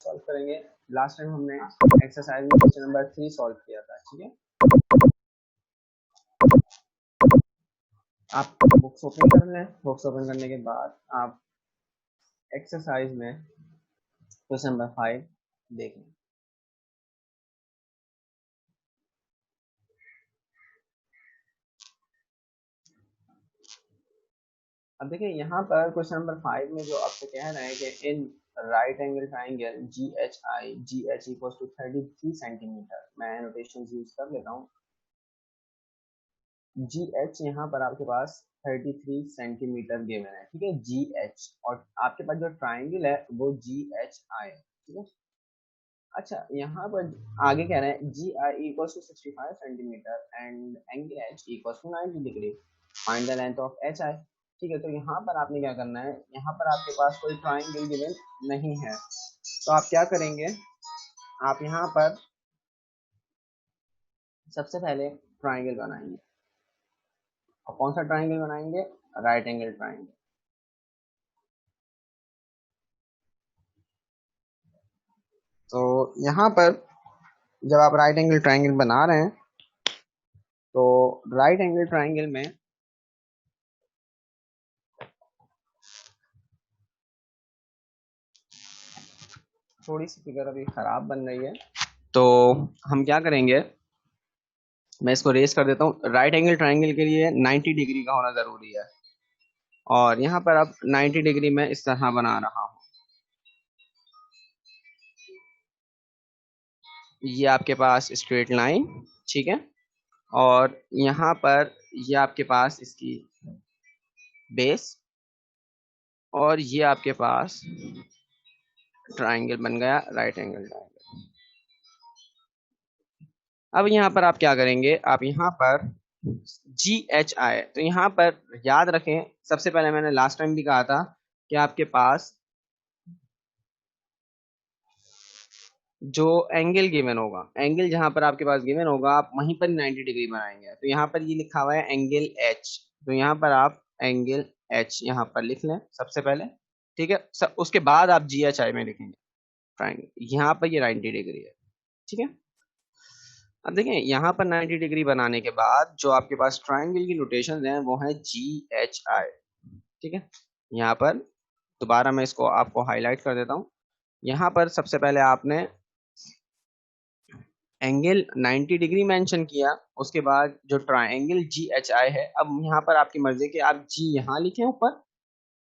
Solve करेंगे। Last time हमने exercise में क्वेश्चन नंबर 3 सॉल्व किया था, ठीक है। आप बुक्स ओपन कर लें। बुक्स ओपन करने के बाद आप एक्सरसाइज में क्वेश्चन नंबर 5 देखें। अब देखिए यहाँ पर क्वेश्चन नंबर 5 में जो आपसे कह रहे हैं कि in right angle triangle G H equal to 33 centimetre, मैं नोटेशन यूज कर लेता हूँ। जी एच यहाँ पर आपके पास 33 सेंटीमीटर गिवन है, ठीक है, जी एच, और आपके पास जो ट्राइंगल है वो जी एच आई, ठीक है। अच्छा, यहाँ पर आगे कह रहे हैं G I equal to 65 centimetre and angle H equal to 90 degree, find the length of H I, ठीक है। तो यहाँ पर आपने क्या करना है, यहाँ पर आपके पास कोई ट्राइंगल गिवन नहीं है, तो आप क्या करेंगे, आप यहाँ पर सबसे पहले ट्राइंगल बनाएंगे। और कौन सा ट्राइंगल बनाएंगे, राइट एंगल ट्राइंगल। तो यहाँ पर जब आप राइट एंगल ट्राइंगल बना रहे हैं तो राइट एंगल ट्राइंगल में थोड़ी सी फिगर अभी खराब बन रही है, तो हम क्या करेंगे, मैं इसको रेस कर देता हूँ। राइट एंगल ट्राइंगल के लिए 90 डिग्री का होना जरूरी है, और यहाँ पर अब 90 डिग्री में इस तरह बना रहा हूँ। ये आपके पास स्ट्रेट लाइन, ठीक है, और यहाँ पर ये आपके पास इसकी बेस, और ये आपके पास ट्राइंगल बन गया, राइट एंगल ट्राइंगल। अब यहाँ पर आप क्या करेंगे, आप यहाँ पर जी एच आई, तो यहाँ पर याद रखें, सबसे पहले मैंने लास्ट टाइम भी कहा था कि आपके पास जो एंगल गिवन होगा, एंगल जहां पर आपके पास गिवन होगा आप वहीं पर 90 डिग्री बनाएंगे। तो यहाँ पर ये लिखा हुआ है एंगल एच, तो यहाँ पर आप एंगल एच यहाँ पर लिख लें सबसे पहले, ठीक है। उसके बाद आप जी एच आई में लिखेंगे ट्राइंगल, यहाँ पर ये 90 डिग्री है, ठीक है। अब देखें यहाँ पर 90 डिग्री बनाने के बाद जो आपके पास ट्राइंगल की नोटेशन है वो है जी एच आई, ठीक है। यहाँ पर दोबारा मैं इसको आपको हाईलाइट कर देता हूँ। यहाँ पर सबसे पहले आपने एंगल 90 डिग्री मेंशन किया, उसके बाद जो ट्राइंगल जी एच आई है, अब यहाँ पर आपकी मर्जी कि आप जी यहाँ लिखें ऊपर,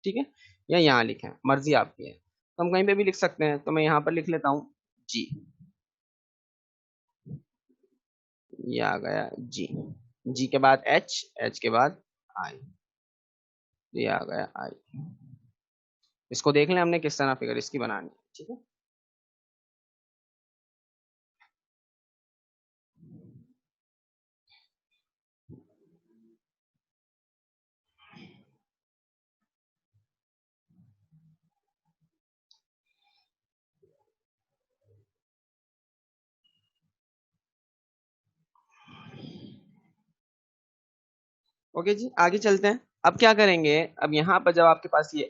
ठीक है, या यहाँ लिखें, मर्जी आपकी है, तो हम कहीं पे भी लिख सकते हैं। तो मैं यहाँ पर लिख लेता हूँ जी, ये आ गया जी, जी के बाद एच, एच के बाद आई, ये आ गया आई। इसको देख लें हमने किस तरह फिगर इसकी बनानी है, ठीक है। ओके जी, आगे चलते हैं। अब क्या करेंगे, अब यहाँ पर जब आपके पास ये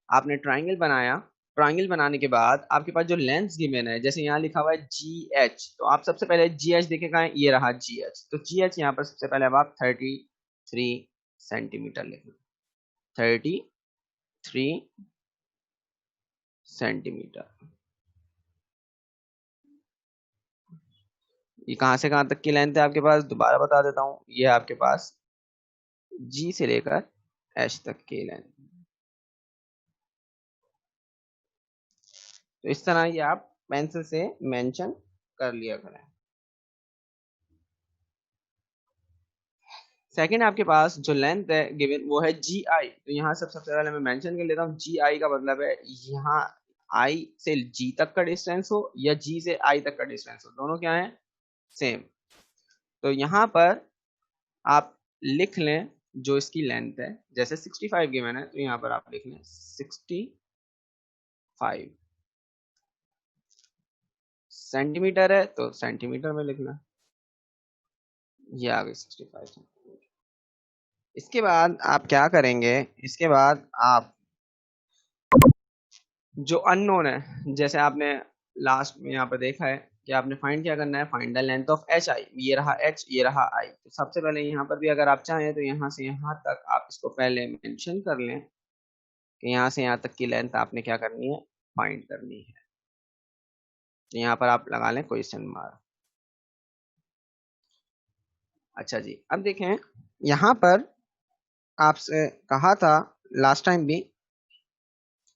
आपने ट्राइंगल बनाया, ट्राइंगल बनाने के बाद आपके पास जो लेंथ गिवन है, जैसे यहाँ लिखा हुआ है जी एच, तो आप सबसे पहले जी एच देखे कहाँ है, ये रहा जी एच, तो जी एच यहाँ पर सबसे पहले अब आप 33 सेंटीमीटर लिखना, 33 सेंटीमीटर। ये कहाँ से कहाँ तक की लेंथ है आपके पास, दोबारा बता देता हूँ, ये है आपके पास जी से लेकर एच तक की लेंथ। तो इस तरह ये आप पेंसिल से मेंशन कर लिया करें। सेकंड आपके पास जो लेंथ है गिवन वो है जी आई, तो यहाँ सबसे पहले मैं मेंशन कर लेता हूँ, जी आई का मतलब है यहाँ आई से जी तक का डिस्टेंस हो या जी से आई तक का डिस्टेंस हो, दोनों क्या है, सेम। तो यहाँ पर आप लिख लें जो इसकी लेंथ है, जैसे 65 गिवन है तो यहाँ पर आप लिख लें 65 सेंटीमीटर है तो सेंटीमीटर में लिखना, ये आ गई 65 सेंटीमीटर। इसके बाद आप क्या करेंगे, इसके बाद आप जो अननोन है, जैसे आपने लास्ट में यहाँ पर देखा है कि आपने फाइंड क्या करना है, find the length of H आई। ये रहा एच, ये रहा आई। तो सबसे पहले यहाँ पर भी अगर आप चाहें तो यहाँ से यहाँ तक आप इसको पहले मेंशन कर लें कि यहाँ से यहाँ तक की लेंथ आपने क्या करनी है, फाइंड करनी है। तो यहाँ पर आप लगा लें क्वेश्चन मार्क। अच्छा जी, अब देखें यहाँ पर आपसे कहा था लास्ट टाइम भी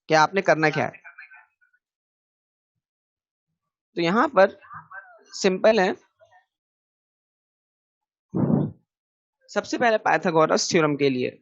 कि आपने करना क्या है। तो यहाँ पर सिंपल है, सबसे पहले पाइथागोरस थ्योरम के लिए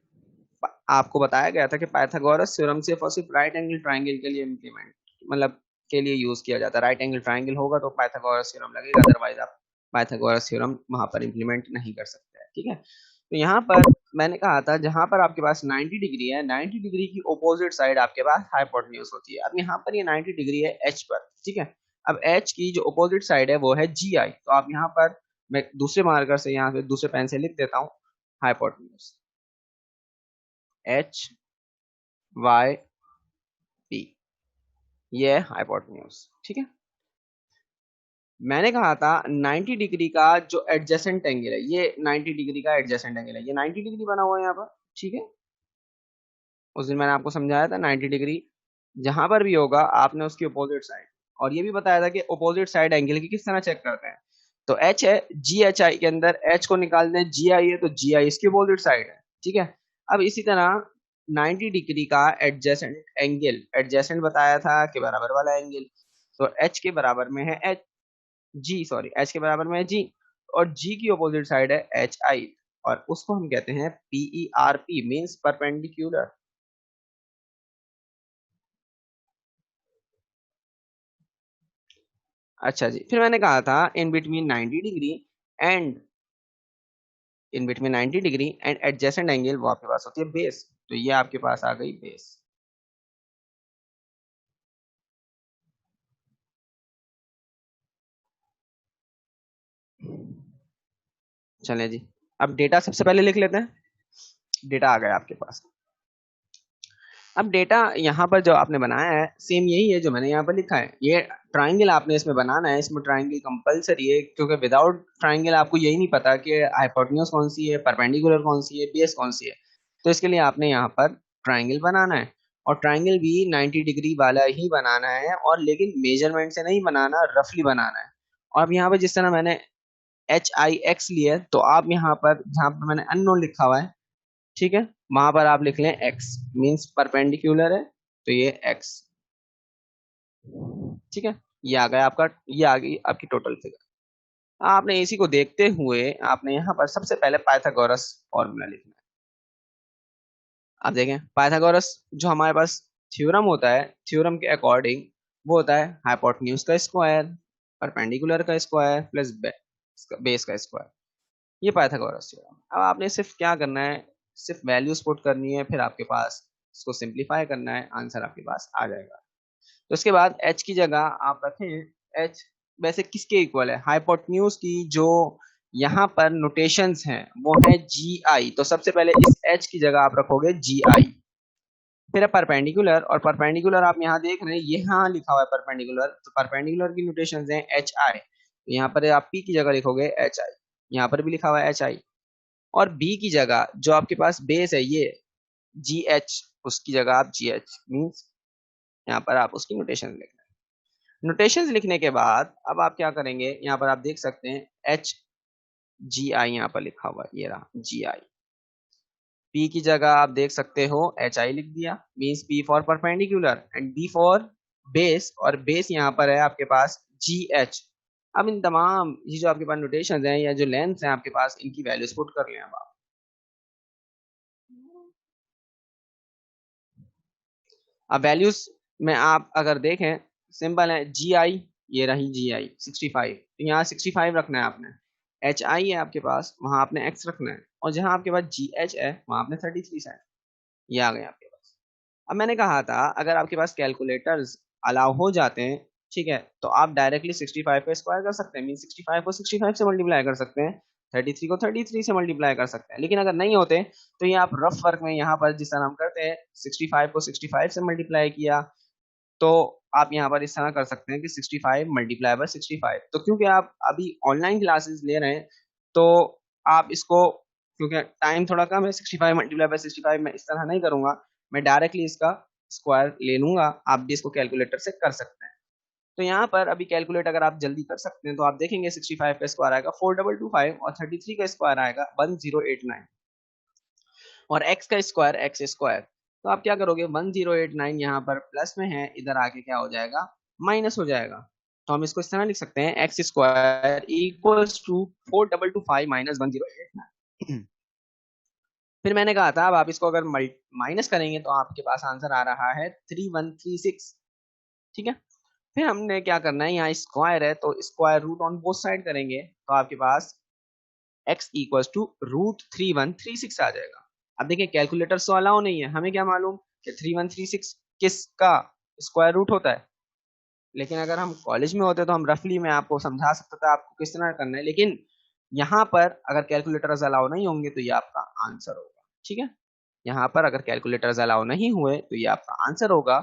आपको बताया गया था कि पाइथागोरस थ्योरम सिर्फ और सिर्फ राइट एंगल ट्राइंगल के लिए इम्प्लीमेंट मतलब के लिए यूज किया जाता है। राइट एंगल ट्राइंगल होगा तो पाइथागोरस थ्योरम लगेगा, अदरवाइज आप पाइथागोरस थ्योरम वहां पर इम्प्लीमेंट नहीं कर सकते हैं। ठीक है, तो यहाँ पर मैंने कहा था जहां पर आपके पास 90 डिग्री है, 90 डिग्री की ऑपोजिट साइड आपके पास हाइपोटेन्यूज होती है। अब यहाँ पर ये 90 डिग्री है एच पर। ठीक है, अब एच की जो ऑपोजिट साइड है वो है जी आई। तो आप यहाँ पर, मैं दूसरे मार्कर से यहाँ पे दूसरे पेन से लिख देता हूँ हाइपोटेन्यूज एच वाई पी, ये है हाइपोटेन्यूज। ठीक है, मैंने कहा था 90 डिग्री का जो एडजेसेंट एंगल है, ये 90 डिग्री का एडजेसेंट एंगल है, ये 90 डिग्री बना हुआ है यहाँ पर। ठीक है, उस दिन मैंने आपको समझाया था 90 डिग्री जहां पर भी होगा आपने उसकी अपोजिट साइड, और ये भी बताया था कि अपोजिट साइड एंगल की किस तरह चेक करते हैं। तो एच है, जी एच आई के अंदर एच को निकाल दें, जी आई है तो जी आई इसकी अपोजिट साइड है। ठीक है, अब इसी तरह 90 डिग्री का एडजेसेंट एंगल, एडजेसेंट बताया था कि बराबर वाला एंगल, तो एच के बराबर में है एच, जी सॉरी एच के बराबर में है जी, और जी की अपोजिट साइड है एच आई, और उसको हम कहते हैं P E R P, means perpendicular. अच्छा जी, फिर मैंने कहा था in between 90 degree and in between 90 degree and adjacent angle वो आपके पास होती है बेस। तो ये आपके पास आ गई बेस। चलें जी, अब डेटा सबसे पहले लिख लेते हैं। डेटा आ गया आपके पास। अब डेटा यहाँ पर जो आपने बनाया है सेम यही है जो मैंने यहाँ पर लिखा है। ये ट्राइंगल आपने इसमें बनाना है, इसमें ट्राइंगल कंपलसरी है, क्योंकि विदाउट ट्राइंगल आपको यही नहीं पता कि हाइपोटेन्यूज कौन सी है, परपेंडिकुलर कौन सी है, बेस कौन सी है। तो इसके लिए आपने यहाँ पर ट्राइंगल बनाना है, और ट्राइंगल भी 90 डिग्री वाला ही बनाना है, और लेकिन मेजरमेंट से नहीं बनाना, रफली बनाना है। और अब यहाँ पर जिस तरह मैंने एच आई एक्स लिया है, तो आप यहाँ पर जहाँ पर मैंने अननोन लिखा हुआ है, ठीक है, वहां पर आप लिख लें x, मींस परपेंडिकुलर है तो ये x। ठीक है, ये आ गया आपका, ये आ गई आपकी टोटल फिगर। आपने इसी को देखते हुए आपने यहाँ पर सबसे पहले पाइथागोरस फॉर्मूला लिखना है। आप देखें पाइथागोरस जो हमारे पास थ्योरम होता है, थ्योरम के अकॉर्डिंग वो होता है हाइपोटेन्यूज का स्क्वायर, परपेंडिकुलर का स्क्वायर प्लस बेस का स्क्वायर। ये पाइथागोरस थ्योरम। अब आपने सिर्फ क्या करना है, सिर्फ वैल्यूज पुट करनी है, फिर आपके पास इसको सिंप्लीफाई करना है, आंसर आपके पास आ जाएगा। तो उसके बाद h की जगह आप रखें h, वैसे किसके इक्वल है, हाइपोटेन्यूज की जो यहाँ पर नोटेशंस हैं वो है जी आई। तो सबसे पहले इस h की जगह आप रखोगे जी आई। फिर है परपेंडिकुलर, और परपेंडिकुलर आप यहाँ देख रहे हैं यहाँ लिखा हुआ है परपेंडिकुलर, तो परपेंडिकुलर की नोटेशंस हैं एच आई। तो यहाँ पर आप p की जगह लिखोगे एच आई, यहाँ पर भी लिखा हुआ है एच आई। और b की जगह जो आपके पास बेस है ये जी एच, उसकी जगह आप जी एच, मीन्स यहाँ पर आप उसकी नोटेशन लिखना है। नोटेशन लिखने के बाद अब आप क्या करेंगे, यहाँ पर आप देख सकते हैं एच जी आई यहाँ पर लिखा हुआ है, ये रहा जी आई। पी की जगह आप देख सकते हो एच आई लिख दिया, means P for perpendicular and B for base, और बेस यहाँ पर है आपके पास जी एच। अब इन तमाम ये जो आपके पास नोटेशन हैं या जो लेंथ हैं आपके पास, इनकी वैल्यूज पुट कर लें। अब वैल्यूज में आप अगर देखें सिंपल है, जी आई ये रही जी आई 65, तो यहाँ 65 रखना है आपने। एच आई है आपके पास, वहां आपने एक्स रखना है, और जहां आपके पास जी एच है वहां आपने 33 है। ये आ गए आपके पास। अब मैंने कहा था अगर आपके पास कैलकुलेटर्स अलाउ हो जाते हैं, ठीक है, तो आप डायरेक्टली 65 को स्क्वायर कर सकते हैं, मीन 65 को 65 से मल्टीप्लाई कर सकते हैं, 33 को 33 से मल्टीप्लाई कर सकते हैं। लेकिन अगर नहीं होते तो ये आप रफ वर्क में यहाँ पर जिस तरह हम करते हैं 65 को 65 से मल्टीप्लाई किया, तो आप यहाँ पर इस तरह कर सकते हैं कि 65 मल्टीप्लाई बाय 65। तो क्योंकि आप अभी ऑनलाइन क्लासेस ले रहे हैं तो आप इसको, क्योंकि टाइम थोड़ा कम है, 65 मल्टीप्लाई बाय 65 मैं इस तरह नहीं करूंगा, मैं डायरेक्टली इसका स्क्वायर ले लूंगा। आप भी इसको कैलकुलेटर से कर सकते हैं। तो यहाँ पर अभी कैलकुलेट अगर आप जल्दी कर सकते हैं तो आप देखेंगे 65 का स्क्वायर आएगा 4225 और 33 का स्क्वायर आएगा 1089 और x का स्क्वायर एक्स स्क्वायर। तो आप क्या करोगे, 1089 यहाँ पर प्लस में है, इधर आके क्या हो जाएगा, माइनस हो जाएगा। तो हम इसको इस तरह लिख सकते हैं x square equals to 4225 minus 1089। फिर मैंने कहा था अब आप इसको अगर माइनस करेंगे तो आपके पास आंसर आ रहा है 3136। ठीक है। फिर हमने क्या करना है, यहाँ स्क्वायर है तो square root on both side करेंगे तो आपके पास x इक्वल्स टू √3136 आ जाएगा। अब देखिए कैलकुलेटर तो अलाउ नहीं है, हमें क्या मालूम कि 3136 किसका स्क्वायर रूट होता है। लेकिन अगर हम कॉलेज में होते तो हम रफली मैं आपको समझा सकता था आपको किस तरह करना है, लेकिन यहाँ पर अगर कैलकुलेटर्स अलाउ नहीं होंगे तो ये आपका आंसर होगा। ठीक है, यहाँ पर अगर कैलकुलेटर्स अलाउ नहीं हुए तो ये आपका आंसर होगा।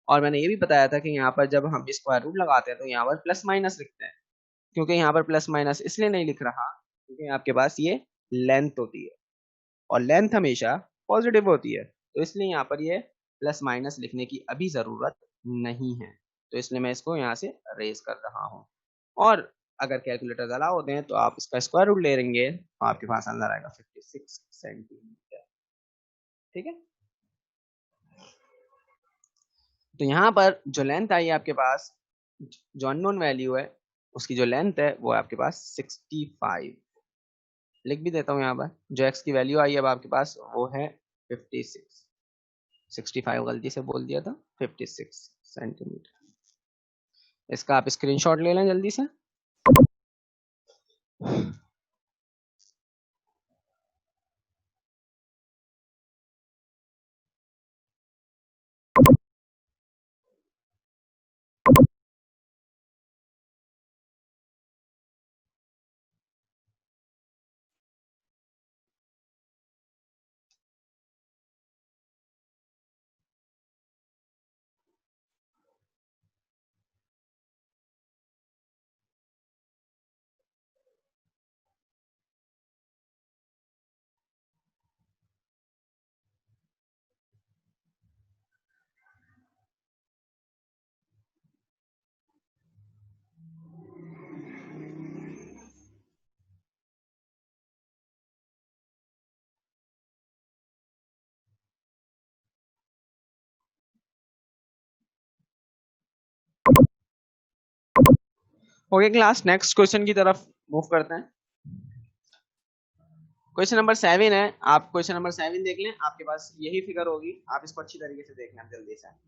और मैंने ये भी बताया था कि यहाँ पर जब हम स्क्वायर रूट लगाते हैं तो यहाँ पर प्लस माइनस लिखते हैं, क्योंकि यहाँ पर प्लस माइनस इसलिए नहीं लिख रहा क्योंकि आपके पास ये लेंथ होती है और लेंथ हमेशा पॉजिटिव होती है, तो इसलिए यहाँ पर ये प्लस माइनस लिखने की अभी जरूरत नहीं है। तो इसलिए मैं इसको यहाँ से रेज कर रहा हूँ। और अगर कैलकुलेटर अलाउ होते हैं तो आप इसका स्क्वायर रूट ले लेंगे तो आपके पास आंसर आएगा 56 सेंटीमीटर। ठीक है, तो यहाँ पर जो लेंथ आई है आपके पास, जो अननोन वैल्यू है उसकी जो लेंथ है वो है आपके पास 65। लिख भी देता हूँ यहाँ पर, जो x की वैल्यू आई है अब आपके पास वो है 56। 65 गलती से बोल दिया था, 56 सेंटीमीटर। इसका आप स्क्रीनशॉट ले लें जल्दी से। ओके क्लास, नेक्स्ट क्वेश्चन की तरफ मूव करते हैं। क्वेश्चन नंबर 7 है, आप क्वेश्चन नंबर 7 देख लें, आपके पास यही फिगर होगी, आप इसको अच्छी तरीके से देख लें जल्दी से।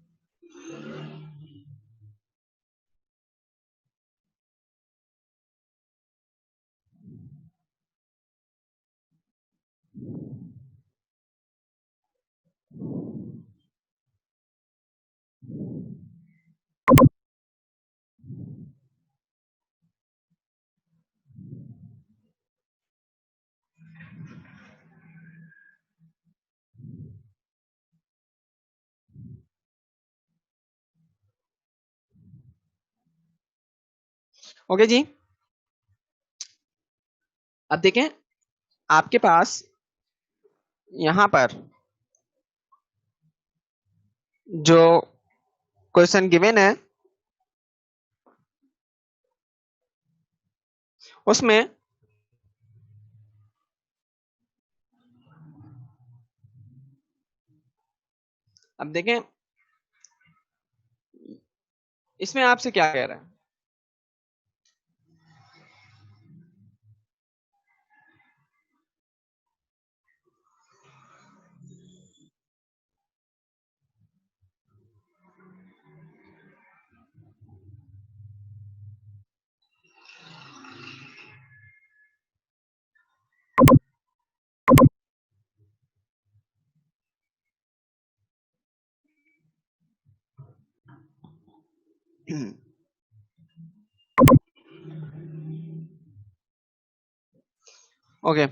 ओके जी, अब देखें आपके पास यहां पर जो क्वेश्चन गिवन है उसमें अब देखें इसमें आपसे क्या कह रहा है। ओके,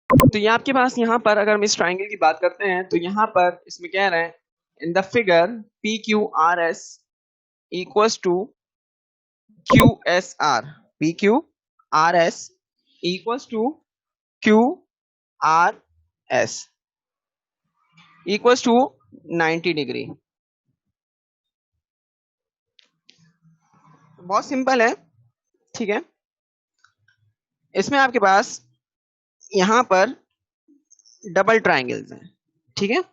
तो ये आपके पास यहाँ पर अगर हम इस ट्राइंगल की बात करते हैं तो यहाँ पर इसमें कह रहे हैं in the figure PQRS equals to QSR. PQRS equals to QRS equals to 90 degree. बहुत सिंपल है, ठीक है। इसमें आपके पास यहां पर डबल ट्राइंगल्स हैं, ठीक है।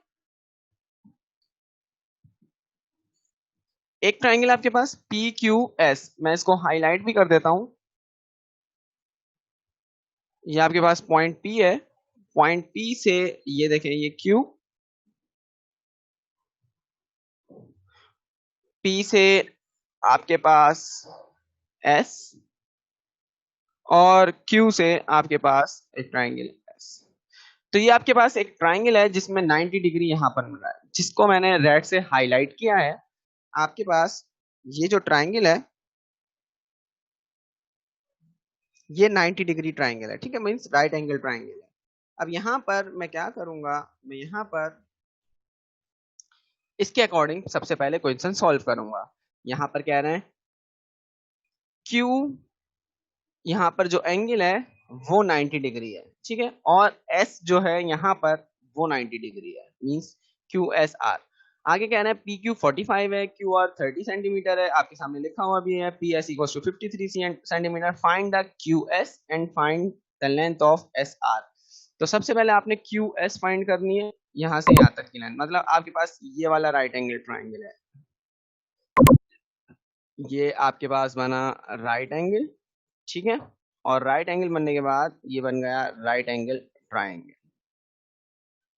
एक ट्राइंगल आपके पास PQS, मैं इसको हाईलाइट भी कर देता हूं। ये आपके पास पॉइंट P है, पॉइंट P से ये देखें, ये Q, P से आपके पास S और Q से आपके पास एक ट्राइंगल S। तो ये आपके पास एक ट्राइंगल है जिसमें 90 डिग्री यहां पर मिल रहा है, जिसको मैंने रेड से हाईलाइट किया है। आपके पास ये जो ट्राइंगल है ये 90 डिग्री ट्राइंगल है, ठीक है, मींस राइट एंगल ट्राइंगल है। अब यहां पर मैं क्या करूंगा, मैं यहां पर इसके अकॉर्डिंग सबसे पहले क्वेश्चन सॉल्व करूंगा। यहां पर कह रहे हैं Q, यहां पर जो एंगल है वो 90 डिग्री है, ठीक है, और S जो है यहां पर वो 90 डिग्री है, मींस QSR। आगे कह रहे हैं PQ 45 है, QR 30 सेंटीमीटर है, आपके सामने लिखा हुआ भी है PS equals to 53 centimetre. Find the QS and find the length of SR। तो सबसे पहले आपने QS फाइंड करनी है, यहां से यहां तक की लाइन, मतलब आपके पास ये वाला राइट एंगल ट्राइंगल है, ये आपके पास बना राइट एंगल, ठीक है, और राइट एंगल बनने के बाद ये बन गया राइट एंगल ट्राइंगल।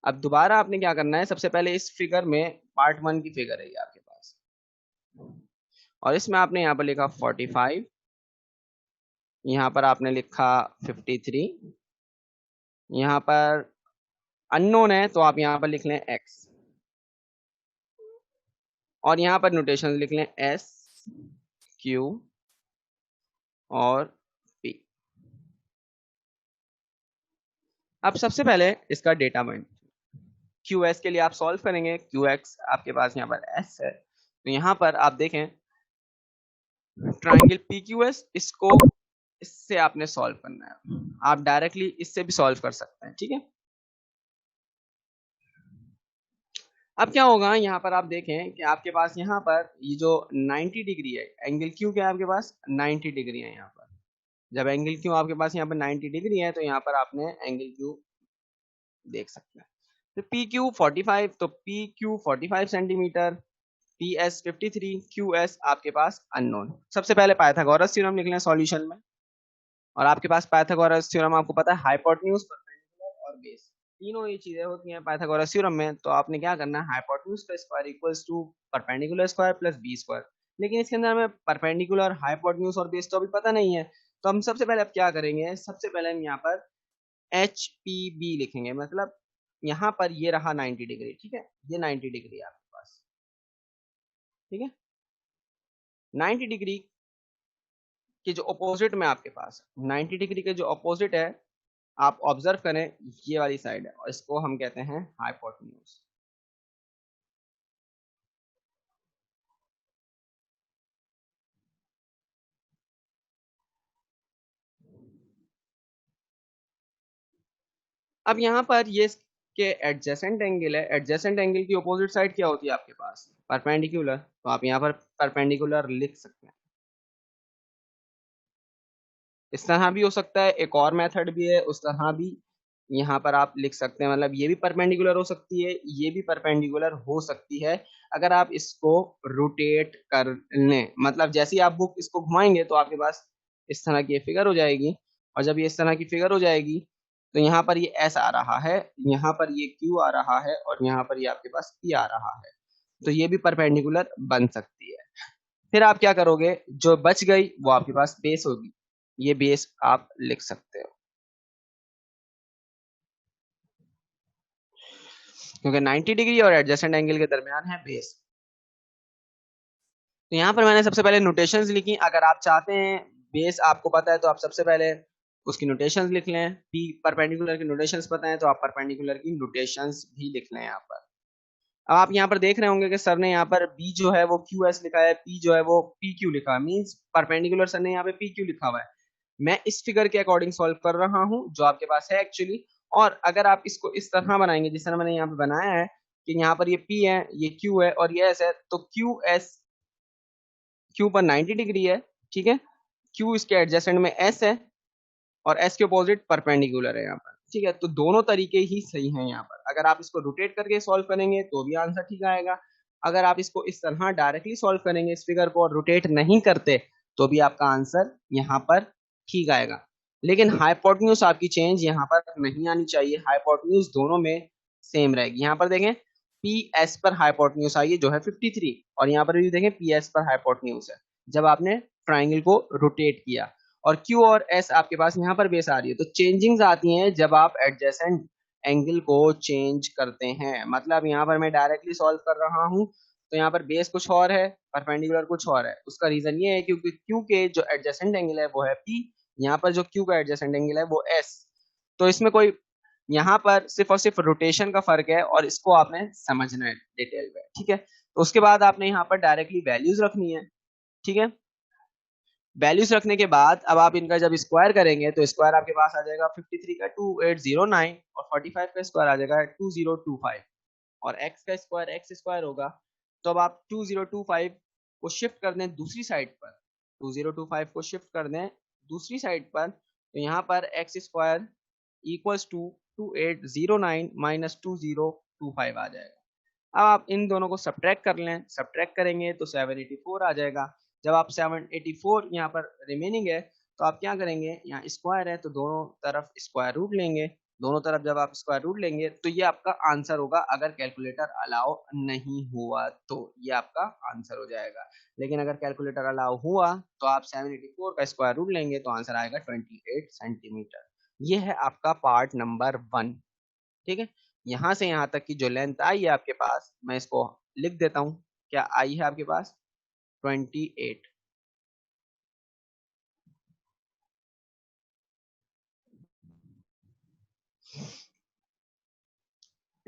अब दोबारा आपने क्या करना है, सबसे पहले इस फिगर में पार्ट 1 की फिगर है ये आपके पास, और इसमें आपने यहाँ पर लिखा 45, यहाँ पर आपने लिखा 53, यहाँ पर अननोन है तो आप यहाँ पर लिख लें x, और यहाँ पर नोटेशन लिख लें S, Q और P। अब सबसे पहले इसका डेटा पॉइंट QS के लिए आप सॉल्व करेंगे। QX आपके पास यहाँ पर S है, तो यहाँ पर आप देखें ट्राइंगल PQS, इससे आपने सॉल्व करना है। आप डायरेक्टली इससे भी सॉल्व कर सकते हैं, ठीक है। अब क्या होगा, यहाँ पर आप देखें कि आपके पास यहाँ पर ये जो 90 डिग्री है, एंगल क्यू क्या है आपके पास 90 डिग्री है। यहाँ पर जब एंगल क्यू आपके पास यहाँ पर 90 डिग्री है तो यहाँ पर आपने एंगल क्यू देख सकते हैं। तो PQ 45, तो PQ 45 सेंटीमीटर, PS 53, QS आपके पास अननोन। सबसे पहले पाइथागोरस थ्योरम लिख लें सॉल्यूशन में, और आपके पास पाइथागोरस थ्योरम आपको पता है हाइपोटेन्यूज, परपेंडिकुलर और बेस, तीनों ये चीजें होती हैं पाइथागोरस थ्योरम में। तो आपने क्या करना है, हाइपोटेन्यूज का square equals to perpendicular square plus B square. लेकिन इसके अंदर हमें परपेंडिकुलर, हाइपोटेन्यूज और बेस तो अभी पता नहीं है, तो हम सबसे पहले अब क्या करेंगे, सबसे पहले हम यहाँ पर HPB लिखेंगे, मतलब यहाँ पर ये रहा 90 डिग्री, ठीक है, ये 90 डिग्री है आपके पास, ठीक है। 90 डिग्री के जो अपोजिट में आपके पास 90 डिग्री के जो अपोजिट है, आप ऑब्जर्व करें ये वाली साइड है, और इसको हम कहते हैं हाइपोटेन्यूज। अब यहाँ पर ये के एडजेसेंट एंगल है, एडजेसेंट एंगल की अपोजिट साइड क्या होती है आपके पास परपेंडिकुलर, तो आप यहाँ पर परपेंडिकुलर लिख सकते हैं। इस तरह भी हो सकता है, एक और मेथड भी है, उस तरह भी यहाँ पर आप लिख सकते हैं, मतलब ये भी परपेंडिकुलर हो सकती है, ये भी परपेंडिकुलर हो सकती है। अगर आप इसको रोटेट कर लें, मतलब जैसे ही आप बुक इसको घुमाएंगे तो आपके पास इस तरह की फिगर हो जाएगी, और जब ये इस तरह की फिगर हो जाएगी तो यहाँ पर ये S आ रहा है, यहाँ पर ये Q आ रहा है, और यहाँ पर ये आपके पास P आ रहा है, तो ये भी परपेंडिकुलर बन सकती है। फिर आप क्या करोगे, जो बच गई वो आपके पास बेस होगी, ये बेस आप लिख सकते हो, क्योंकि 90 डिग्री और एडजेसेंट एंगल के दरमियान है बेस। तो यहाँ पर मैंने सबसे पहले नोटेशंस लिखी। अगर आप चाहते हैं बेस आपको पता है तो आप सबसे पहले उसकी नोटेशंस लिख लें, पी परपेंडिकुलर की नोटेशंस पता है तो आप परपेंडिकुलर की नोटेशंस भी लिख लें यहाँ पर। अब आप यहाँ पर देख रहे होंगे कि सर ने यहाँ पर बी जो है वो क्यू एस लिखा है, पी जो है वो पी क्यू लिखा है, मीन्स परपेंडिकुलर सर ने यहाँ पे पी क्यू लिखा हुआ है। मैं इस फिगर के अकॉर्डिंग सॉल्व कर रहा हूँ जो आपके पास है एक्चुअली। और अगर आप इसको इस तरह बनाएंगे जिस तरह मैंने यहाँ पे बनाया है कि यहाँ पर ये पी है, ये क्यू है और ये एस है, तो क्यू एस क्यू पर 90 डिग्री है, ठीक है। क्यू इसके एडजेसेंट में एस है और एस के अपोजिट परपेंडिकुलर है यहाँ पर, ठीक है। तो दोनों तरीके ही सही हैं यहाँ पर। अगर आप इसको रोटेट करके सॉल्व करेंगे तो भी आंसर ठीक आएगा। अगर आप इसको इस तरह डायरेक्टली सॉल्व करेंगे इस फिगर को और रोटेट नहीं करते तो भी आपका आंसर यहाँ पर ठीक आएगा। लेकिन हाइपोटेन्यूज आपकी चेंज यहाँ पर नहीं आनी चाहिए, हाइपोटेन्यूज दोनों में सेम रहेगी। यहाँ पर देखें पी एस पर हाइपोटेन्यूज आई है जो है 53, और यहाँ पर भी देखें पी एस पर हाइपोटेन्यूज है जब आपने ट्राइंगल को रोटेट किया। और Q और S आपके पास यहाँ पर बेस आ रही है। तो चेंजिंग्स आती हैं जब आप एडजेसेंट एंगल को चेंज करते हैं। मतलब यहाँ पर मैं डायरेक्टली सॉल्व कर रहा हूँ तो यहाँ पर बेस कुछ और है, परपेंडिकुलर कुछ और है। उसका रीजन ये है क्योंकि Q के जो एडजेसेंट एंगल है वो है P, यहाँ पर जो Q का एडजेसेंट एंगल है वो S। तो इसमें कोई यहाँ पर सिर्फ और सिर्फ रोटेशन का फर्क है और इसको आपने समझना है डिटेल में, ठीक है। तो उसके बाद आपने यहाँ पर डायरेक्टली वैल्यूज रखनी है, ठीक है। वैल्यूज रखने के बाद अब आप इनका जब स्क्वायर करेंगे तो स्क्वायर आपके पास आ जाएगा 53 का 2809 और 45 का स्क्वायर आ जाएगा 2025 और x का स्क्वायर एक्स स्क्वायर होगा। तो अब आप 2025 को शिफ्ट कर दें दूसरी साइड पर, 2025 को शिफ्ट कर दें दूसरी साइड पर, तो यहाँ पर x square equals to 2809 minus 2025 आ जाएगा। अब आप इन दोनों को सब्ट्रैक्ट कर लें, सब्ट्रैक्ट करेंगे तो 784 आ जाएगा। जब आप 784 यहाँ पर रिमेनिंग है तो आप क्या करेंगे, यहाँ स्क्वायर है तो दोनों तरफ स्क्वायर रूट लेंगे। दोनों तरफ जब आप स्क्वायर रूट लेंगे तो ये आपका आंसर होगा। अगर कैलकुलेटर अलाउ नहीं हुआ तो ये आपका आंसर हो जाएगा। लेकिन अगर कैलकुलेटर अलाउ हुआ तो आप 784 का स्क्वायर रूट लेंगे तो आंसर आएगा 28 सेंटीमीटर। ये है आपका पार्ट नंबर 1, ठीक है। यहां से यहां तक की जो लेंथ आई है आपके पास, मैं इसको लिख देता हूं। क्या आई है आपके पास 28।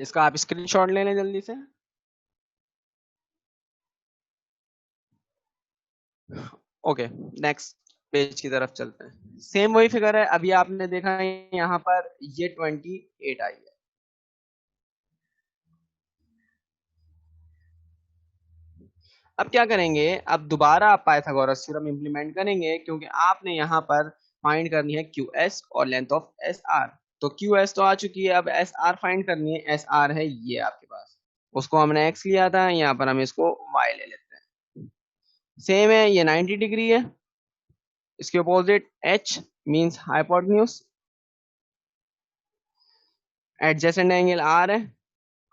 इसका आप स्क्रीनशॉट ले लें जल्दी से। ओके, नेक्स्ट पेज की तरफ चलते हैं। सेम वही फिगर है, अभी आपने देखा है यहाँ पर ये 28 आई है। अब क्या करेंगे, अब दोबारा आप पाइथागोरस थ्योरम इंप्लीमेंट करेंगे क्योंकि आपने यहाँ पर फाइंड करनी है क्यू एस और लेंथ ऑफ एस आर। तो क्यू एस तो आ चुकी है, अब एस आर फाइंड करनी है। एस आर है ये आपके पास, उसको हमने एक्स लिया था, यहाँ पर हम इसको वाई ले लेते हैं। सेम है, ये 90 डिग्री है, इसके opposite H means hypotenuse, adjacent angle R है,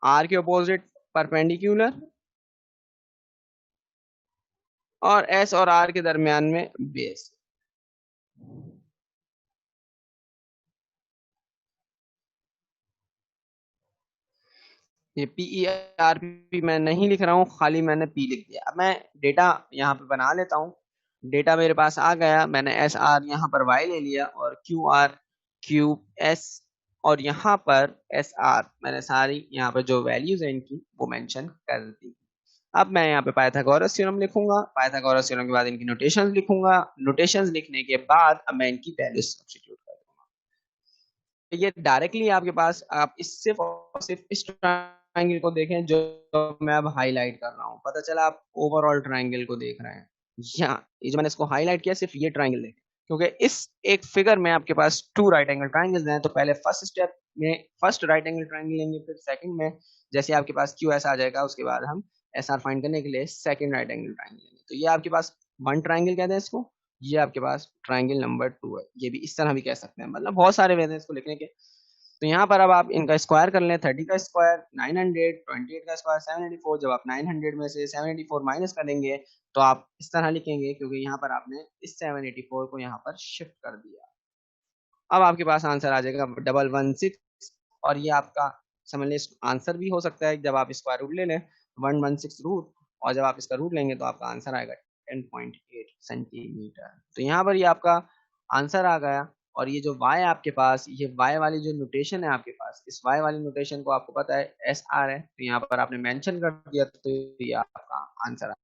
आर के अपोजिट परपेंडिकुलर, और एस और आर के दरमियान में बेस। ये पी ई आर पी मैं नहीं लिख रहा हूँ, खाली मैंने पी लिख दिया। अब मैं डेटा यहाँ पे बना लेता हूँ। डेटा मेरे पास आ गया, मैंने एस आर यहाँ पर वाई ले लिया और क्यू आर क्यू एस, और यहाँ पर एस आर मैंने सारी यहाँ पर जो वैल्यूज है इनकी वो मेंशन कर दी। अब मैं यहाँ पे पाइथागोरस थ्योरम लिखूंगा, पाइथागोरस थ्योरम के बाद इनकी नोटेशंस लिखूंगा, नोटेशंस लिखने के बाद अब मैं इनकी वैल्यूज सब्स्टिट्यूट कर दूंगा। ये डायरेक्टली आपके पास, आप इस सिर्फ और सिर्फ इस ट्रायंगल को देखें जो मैं अब हाईलाइट कर रहा हूँ, पता चला आप ओवरऑल ट्रायंगल को देख रहे हैं। यहाँ ये जो मैंने इसको हाईलाइट किया सिर्फ ये ट्रायंगल देखें, क्योंकि इस एक फिगर में आपके पास 2 राइट एंगल ट्रायंगल्स हैं। तो पहले फर्स्ट स्टेप में फर्स्ट राइट एंगल ट्रायंगल लेंगे, फिर सेकंड में जैसे आपके पास क्यू एस आ जाएगा उसके बाद हम एस आर फाइंड करने के लिए सेकंड राइट एंगल ट्रायंगल लेंगे। तो ये आपके पास 1 ट्रायंगल कहते हैं इसको, ये आपके पास ट्रायंगल नंबर 2 है। ये भी इस तरह भी कह सकते हैं, मतलब बहुत सारे वे हैं इसको लिखने के। तो यहाँ पर अब आप इनका स्क्वायर कर लें, 30 का स्क्वायर 900, 28 का स्क्वायर 784। जब आप 900 में से 784 माइनस करेंगे तो आप इस तरह लिखेंगे, क्योंकि यहाँ पर आपने इस 784 को यहाँ पर शिफ्ट कर दिया। अब आपके पास आंसर आ जाएगा 116, और ये आपका समझ लें आंसर भी हो सकता है जब आप स्क्वायर रूट ले लें 116 रूट, और जब आप इसका रूट लेंगे तो आपका आंसर आएगा 10.8 सेंटीमीटर। तो यहाँ पर ये आपका आंसर आ गया। और ये जो y है आपके पास, ये y वाली जो नोटेशन है आपके पास, इस y वाली नोटेशन को आपको पता है SR है, तो यहाँ पर आपने मेंशन कर दिया, तो ये आपका आंसर है।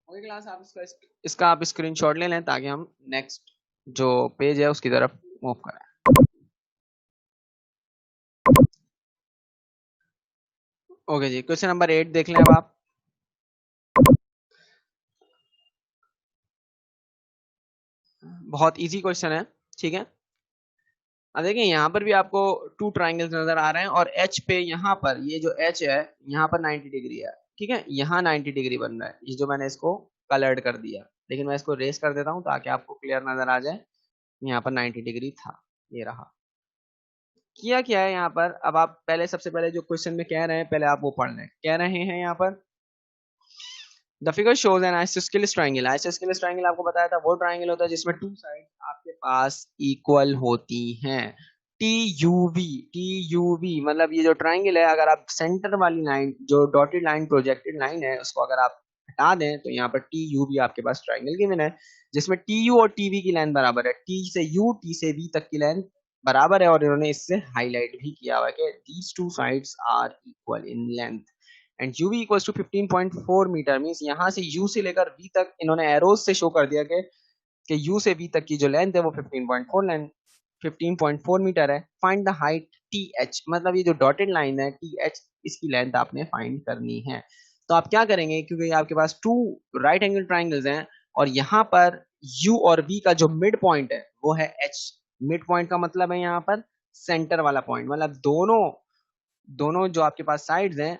ओके क्लास, आप इसका आप स्क्रीनशॉट ले लें ताकि हम नेक्स्ट जो पेज है उसकी तरफ मूव करें। ओके जी, क्वेश्चन नंबर 8 देख लें अब आप। बहुत इजी क्वेश्चन है, ठीक है। अब देखिए यहाँ पर भी आपको 2 ट्राइंगल्स नजर आ रहे हैं और एच पे यहाँ पर ये जो एच है यहाँ पर 90 डिग्री है, ठीक है। यहाँ 90 डिग्री बन रहा है, ये जो मैंने इसको कलर्ड कर दिया, लेकिन मैं इसको रेस कर देता हूँ ताकि आपको क्लियर नजर आ जाए। यहाँ पर 90 डिग्री था, ये रहा। किया क्या है यहाँ पर, अब आप पहले सबसे पहले जो क्वेश्चन में कह रहे हैं पहले आप वो पढ़ लें। कह रहे हैं यहाँ पर the figure shows N isosceles triangle. Isosceles triangle आपको बताया था वो ट्रायंगल होता है जिसमें 2 साइड आपके पास इक्वल होती हैं। टी यू वी मतलब ये जो ट्रायंगल है, अगर आप सेंटर वाली लाइन जो डॉटेड लाइन प्रोजेक्टेड लाइन है उसको अगर आप हटा दें तो यहाँ पर टी यू वी आपके पास ट्रायंगल गिवन है, जिसमें टी यू और टी वी की लेंथ बराबर है। टी से यू, टी से वी तक की लेंथ बराबर है, और इन्होंने इससे हाईलाइट भी किया हुआ है कि these two sides are equal in length and UV equals to 15.4 metre. Means यहाँ से U से लेकर V तक इन्होंने एरोज से शो कर दिया कि U से V तक की जो लेंथ है वो 15.4 मीटर है। फाइंड द हाइट TH, मतलब ये जो डॉटेड लाइन है TH, इसकी लेंथ आपने फाइंड करनी है। तो आप क्या करेंगे, क्योंकि आपके पास 2 राइट एंगल ट्राइंगल्स हैं और यहाँ पर U और V का जो मिड पॉइंट है वो है H। मिड पॉइंट का मतलब है यहाँ पर सेंटर वाला पॉइंट, मतलब दोनों दोनों जो आपके पास साइड्स हैं,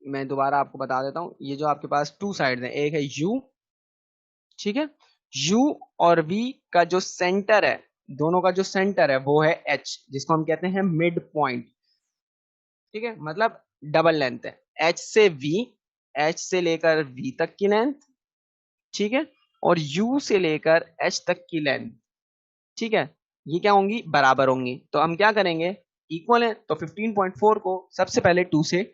मैं दोबारा आपको बता देता हूं, ये जो आपके पास 2 साइड हैं, एक है U, ठीक है। U और V का जो सेंटर है, दोनों का जो सेंटर है वो है H, जिसको हम कहते हैं मिड पॉइंट, ठीक है। मतलब डबल लेंथ है H से V, H से लेकर V तक की लेंथ, ठीक है, और U से लेकर H तक की लेंथ, ठीक है। ये क्या होंगी, बराबर होंगी। तो हम क्या करेंगे, इक्वल है तो 15.4 को सबसे पहले 2 से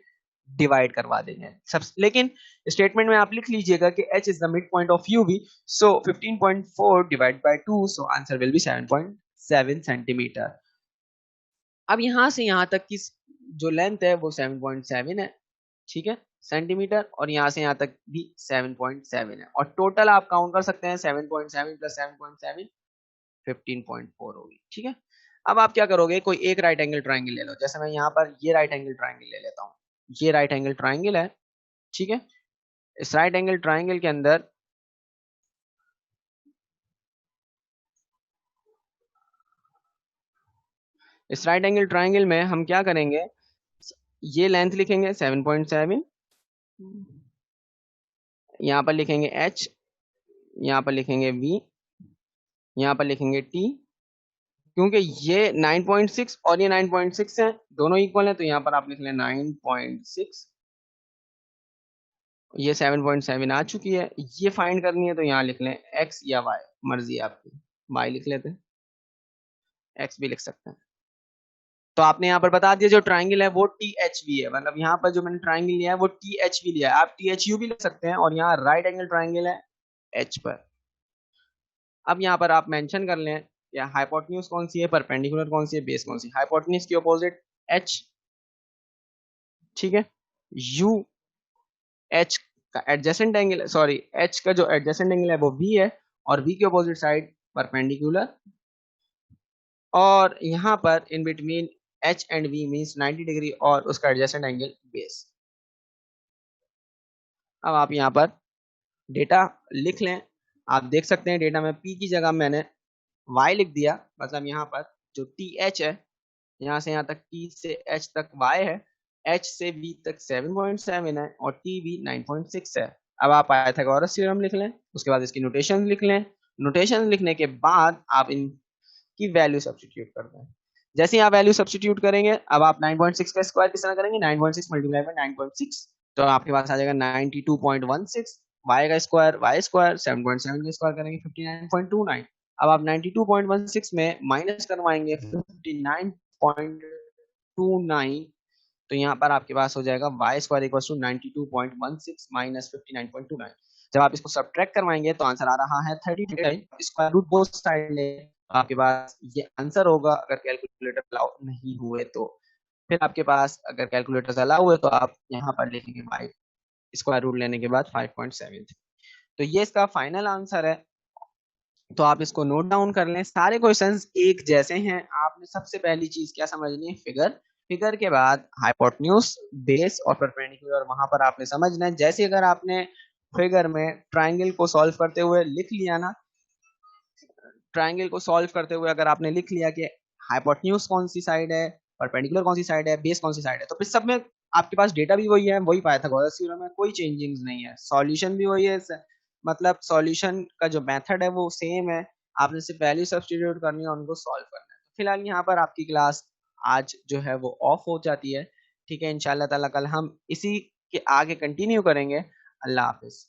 डिवाइड करवा देंगे सब, लेकिन स्टेटमेंट में आप लिख लीजिएगा कि h is the mid point of uv, so 15.4 divide by 2, so answer will be 7.7 centimetre. अब यहां से यहां तक की जो लेंथ है वो 7.7 है, ठीक है, सेंटीमीटर, और यहां से यहां तक भी 7.7 है, और टोटल आप काउंट कर सकते हैं 7.7 प्लस 7.7 15.4 होगी, ठीक है। अब आप क्या करोगे, कोई एक राइट एंगल ट्राइंगल ले लो, जैसे मैं यहाँ पर ये राइट एंगल ट्राइंगल ले लेता हूँ। ये राइट एंगल ट्राइंगल है, ठीक है। इस राइट एंगल ट्राइंगल के अंदर इस राइट एंगल ट्राइंगल में हम क्या करेंगे, ये लेंथ लिखेंगे 7.7, यहाँ पर लिखेंगे h, यहाँ पर लिखेंगे v, यहाँ पर लिखेंगे t, क्योंकि ये 9.6 और ये 9.6 है, दोनों इक्वल है, तो यहाँ पर आप लिख लें 9.6। ये 7.7 आ चुकी है, ये फाइंड करनी है, तो यहाँ लिख लें x या y, मर्जी आपकी, y लिख लेते हैं, x भी लिख सकते हैं। तो आपने यहाँ पर बता दिया जो ट्राइंगल है वो THV है, मतलब यहाँ पर जो मैंने ट्राइंगल लिया है वो THV लिया है, आप THU भी लिख सकते हैं, और यहाँ राइट एंगल ट्राइंगल है H पर। अब यहाँ पर आप मेंशन कर लें या हाइपोटेन्यूज कौन सी है, परपेंडिकुलर कौन सी है, बेस कौन सी। हाइपोटेन्यूज की अपोजिट H, ठीक है। U H का एडजेसेंट एंगल, सॉरी H का जो एडजेसेंट एंगल है वो V है, और V के अपोजिट साइड परपेंडिकुलर, और यहाँ पर in between H and V means 90 degree और उसका एडजेसेंट एंगल बेस। अब आप यहाँ पर डेटा लिख लें, आप देख सकते हैं डेटा में P की जगह मैंने Y लिख दिया, मतलब यहाँ पर जो TH है, यहाँ से यहाँ तक T से H तक Y है, H से V तक 7.7 है, और TV 9.6 है। अब आप पाइथागोरस थ्योरम लिख लें, उसके बाद इसकी नोटेशन लिख लें, नोटेशन लिखने के बाद आप इनकी वैल्यू सब्स्टिट्यूट कर दें। जैसे ही आप वैल्यू सब्स्टिट्यूट करेंगे, अब आप 9.6 का स्क्वायर किस तरह करेंगे, 9.6 मल्टीप्लाई बाय 9.6, तो आपके पास आ जाएगा 92.16, y का स्क्वायर, y स्क्वायर 7.7 का स्क्वायर करेंगे 59.29। अब आप 92.16 में माइनस करवाएंगे 59.29, तो यहाँ पर आपके पास हो जाएगा y square equal to 92.16 minus 59.29। जब आप इसको सब्ट्रैक्ट करवाएंगे तो आंसर आ रहा है 30। स्क्वायर रूट बोथ साइड ले, आपके पास ये आंसर होगा अगर कैलकुलेटर अलाउ नहीं हुए तो। फिर आपके पास अगर कैलकुलेटर अलाउ हुए तो आप यहाँ पर लिखेंगे y स्क्वायर रूट लेने के बाद 5.7। तो ये इसका फाइनल आंसर है। तो आप इसको नोट डाउन कर लें। सारे क्वेश्चंस एक जैसे हैं। आपने सबसे पहली चीज क्या समझनी है, फिगर। फिगर के बाद हाइपोटेन्यूज, बेस और परपेंडिकुलर, वहां पर आपने समझना है। जैसे अगर आपने फिगर में ट्राइंगल को सॉल्व करते हुए लिख लिया ना, ट्राइंगल को सॉल्व करते हुए अगर आपने लिख लिया कि हाइपोटेन्यूज कौन सी साइड है, परपेंडिकुलर कौन सी साइड है, बेस कौन सी साइड है, तो फिर सब में आपके पास डेटा भी वही है, वही पाइथागोरस थ्योरम में कोई चेंजिंग नहीं है। सॉल्यूशन भी वही है, मतलब सॉल्यूशन का जो मेथड है वो सेम है। आपने सिर्फ वैल्यू सब्स्टिट्यूट करनी है और उनको सॉल्व करना है। फिलहाल यहाँ पर आपकी क्लास आज जो है वो ऑफ हो जाती है। ठीक है, इंशाल्लाह ताला कल हम इसी के आगे कंटिन्यू करेंगे। अल्लाह हाफिज।